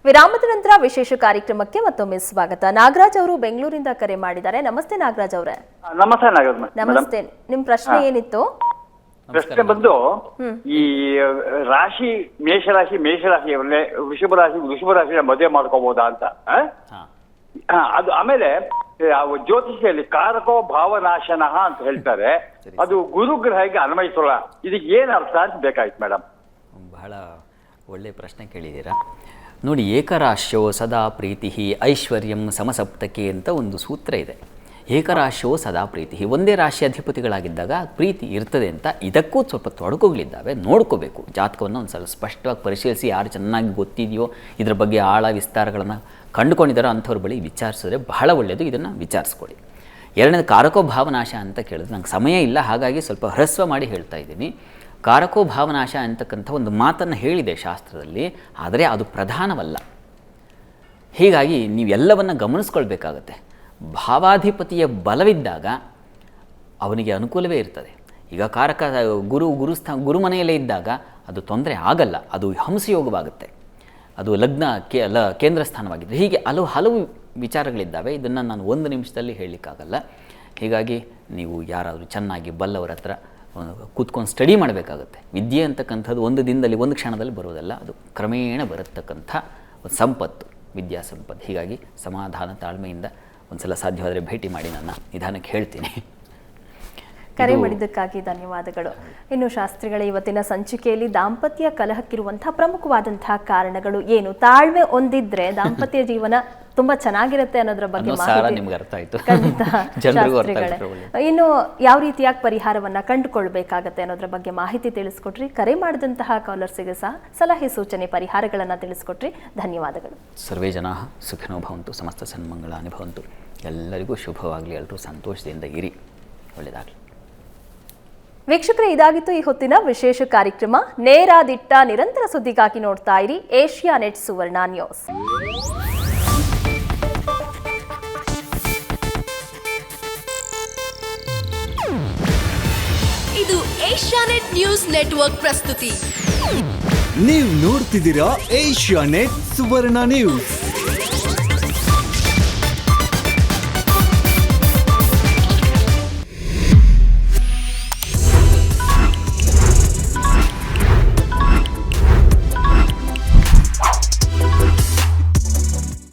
ವಿರಾಮದ ನಂತರ ವಿಶೇಷ ಕಾರ್ಯಕ್ರಮಕ್ಕೆ ಮತ್ತೊಮ್ಮೆ ಸ್ವಾಗತ. ನಾಗರಾಜ್ ಅವರು ಬೆಂಗಳೂರಿಂದ ಕರೆ ಮಾಡಿದ್ದಾರೆ. ನಮಸ್ತೆ ನಾಗರಾಜ್ ಅವರೇ. ನಮಸ್ತೆ ನಾಗರಾಜ್. ನಮಸ್ತೆ. ನಿಮ್ ಪ್ರಶ್ನೆ ಏನಿತ್ತು? ಪ್ರಶ್ನೆ ಬಂದು ಈ ರಾಶಿ ಮೇಷರಾಶಿ ವೃಷಭ ರಾಶಿ ಮದುವೆ ಮಾಡ್ಕೋಬಹುದಾ ಅಂತ. ಅದು ಆಮೇಲೆ ಜ್ಯೋತಿಷಿಯಲ್ಲಿ ಕಾರಕೋ ಭಾವನಾಶನ ಅಂತ ಹೇಳ್ತಾರೆ. ಅದು ಗುರುಗ್ರಹಕ್ಕೆ ಅನ್ವಯಿಸೋಲ್ಲ. ಇದಕ್ಕೆ ಏನ್ ಅರ್ಥ ಅಂತ ಬೇಕಾಯ್ತು ಮೇಡಮ್. ಬಹಳ ಒಳ್ಳೆ ಪ್ರಶ್ನೆ ಕೇಳಿದ್ದೀರಾ. ನೋಡಿ, ಏಕರಾಶ್ಯೋ ಸದಾ ಪ್ರೀತಿ ಐಶ್ವರ್ಯಂ ಸಮಸಪ್ತಕೆ ಅಂತ ಒಂದು ಸೂತ್ರ ಇದೆ. ಏಕರಾಶ್ಯೋ ಸದಾ ಪ್ರೀತಿ, ಒಂದೇ ರಾಶಿ ಅಧಿಪತಿಗಳಾಗಿದ್ದಾಗ ಪ್ರೀತಿ ಇರ್ತದೆ ಅಂತ. ಇದಕ್ಕೂ ಸ್ವಲ್ಪ ತೊಡಕುಗಳಿದ್ದಾವೆ, ನೋಡ್ಕೋಬೇಕು. ಜಾತಕವನ್ನು ಒಂದು ಸ್ವಲ್ಪ ಸ್ಪಷ್ಟವಾಗಿ ಪರಿಶೀಲಿಸಿ, ಯಾರು ಚೆನ್ನಾಗಿ ಗೊತ್ತಿದೆಯೋ, ಇದ್ರ ಬಗ್ಗೆ ಆಳ ವಿಸ್ತಾರಗಳನ್ನು ಕಂಡುಕೊಂಡಿದ್ದಾರೋ ಅಂಥವ್ರ ಬಳಿ ವಿಚಾರಿಸಿದ್ರೆ ಬಹಳ ಒಳ್ಳೆಯದು. ಇದನ್ನು ವಿಚಾರಿಸ್ಕೊಳ್ಳಿ. ಎರಡನೇದು ಕಾರಕೋ ಭಾವನಾಶ ಅಂತ ಕೇಳಿದ್ರೆ ನಂಗೆ ಸಮಯ ಇಲ್ಲ, ಹಾಗಾಗಿ ಸ್ವಲ್ಪ ಹ್ರಸ್ವ ಮಾಡಿ ಹೇಳ್ತಾ ಇದ್ದೀನಿ. ಕಾರಕೋ ಭಾವನಾಶ ಅಂತಕ್ಕಂಥ ಒಂದು ಮಾತನ್ನು ಹೇಳಿದೆ ಶಾಸ್ತ್ರದಲ್ಲಿ, ಆದರೆ ಅದು ಪ್ರಧಾನವಲ್ಲ. ಹೀಗಾಗಿ ನೀವೆಲ್ಲವನ್ನು ಗಮನಿಸ್ಕೊಳ್ಬೇಕಾಗತ್ತೆ. ಭಾವಾಧಿಪತಿಯ ಬಲವಿದ್ದಾಗ ಅವನಿಗೆ ಅನುಕೂಲವೇ ಇರ್ತದೆ. ಈಗ ಕಾರಕ ಗುರು ಮನೆಯಲ್ಲೇ ಇದ್ದಾಗ ಅದು ತೊಂದರೆ ಆಗಲ್ಲ, ಅದು ಹಂಸಯೋಗವಾಗುತ್ತೆ. ಅದು ಲಗ್ನ ಕೇಂದ್ರ ಸ್ಥಾನವಾಗಿದೆ. ಹೀಗೆ ಹಲವು ವಿಚಾರಗಳಿದ್ದಾವೆ. ಇದನ್ನು ನಾನು ಒಂದು ನಿಮಿಷದಲ್ಲಿ ಹೇಳಲಿಕ್ಕಾಗಲ್ಲ. ಹೀಗಾಗಿ ನೀವು ಯಾರಾದರೂ ಚೆನ್ನಾಗಿ ಬಲ್ಲವರ ಹತ್ರ ಕೂತ್ಕೊಂಡು ಸ್ಟಡಿ ಮಾಡಬೇಕಾಗುತ್ತೆ. ವಿದ್ಯೆ ಅಂತಕ್ಕಂಥದ್ದು ಒಂದು ದಿನದಲ್ಲಿ ಒಂದು ಕ್ಷಣದಲ್ಲಿ ಬರೋದಲ್ಲ, ಅದು ಕ್ರಮೇಣ ಬರತಕ್ಕಂಥ ಒಂದು ಸಂಪತ್ತು, ವಿದ್ಯಾ ಸಂಪತ್ತು. ಹೀಗಾಗಿ ಸಮಾಧಾನ ತಾಳ್ಮೆಯಿಂದ ಒಂದು ಸಲ ಸಾಧ್ಯವಾದರೆ ಭೇಟಿ ಮಾಡಿ, ನನ್ನ ನಿಧಾನಕ್ಕೆ ಹೇಳ್ತೀನಿ. ಕರೆ ಮಾಡಿದ್ದಕ್ಕಾಗಿ ಧನ್ಯವಾದಗಳು. ಇನ್ನು ಶಾಸ್ತ್ರಿಗಳ ಇವತ್ತಿನ ಸಂಚಿಕೆಯಲ್ಲಿ ದಾಂಪತ್ಯ ಕಲಹಕ್ಕಿರುವಂತಹ ಪ್ರಮುಖವಾದಂತಹ ಕಾರಣಗಳು ಏನು, ತಾಳ್ಮೆ ಹೊಂದಿದ್ರೆ ದಾಂಪತ್ಯ ಜೀವನ ತುಂಬಾ ಚೆನ್ನಾಗಿರುತ್ತೆ ಅನ್ನೋದ್ರ ಬಗ್ಗೆ ಇನ್ನು ಯಾವ ರೀತಿಯಾಗಿ ಪರಿಹಾರವನ್ನ ಕಂಡುಕೊಳ್ಬೇಕಾಗತ್ತೆ ಅನ್ನೋದ್ರ ಬಗ್ಗೆ ಮಾಹಿತಿ ತಿಳಿಸ್ಕೊಟ್ರಿ. ಕರೆ ಮಾಡಿದಂತಹ ಕಾಲರ್ಸಿಗೆ ಸಹ ಸಲಹೆ ಸೂಚನೆ ಪರಿಹಾರಗಳನ್ನ ತಿಳಿಸ್ಕೊಟ್ರಿ. ಧನ್ಯವಾದಗಳು. ಸರ್ವೇ ಜನ ಸುಖಿನೋ ಭವಂತು, ಸಮಸ್ತ ಸನ್ಮಂಗಳಾನಿ ಭವಂತು. ಎಲ್ಲರಿಗೂ ಶುಭವಾಗಲಿ, ಎಲ್ಲರೂ ಸಂತೋಷದಿಂದ ಇರಿ, ಒಳ್ಳೆಯದಾಗಲಿ. ವೀಕ್ಷಕರೇ, ಇದಾಗಿತ್ತು ಈ ಹೊತ್ತಿನ ವಿಶೇಷ ಕಾರ್ಯಕ್ರಮ. ನೇರ ದಿಟ್ಟ ನಿರಂತರ ಸುದ್ದಿಗಾಗಿ ನೋಡ್ತಾ ಇರಿ ಏಷ್ಯಾ ನೆಟ್ ಸುವರ್ಣ ನ್ಯೂಸ್. ಇದು ಏಷ್ಯಾ ನೆಟ್ ನ್ಯೂಸ್ ನೆಟ್ವರ್ಕ್ ಪ್ರಸ್ತುತಿ. ನೀವು ನೋಡ್ತಿದ್ದೀರಾ ಏಷ್ಯಾ ನೆಟ್ ಸುವರ್ಣ ನ್ಯೂಸ್.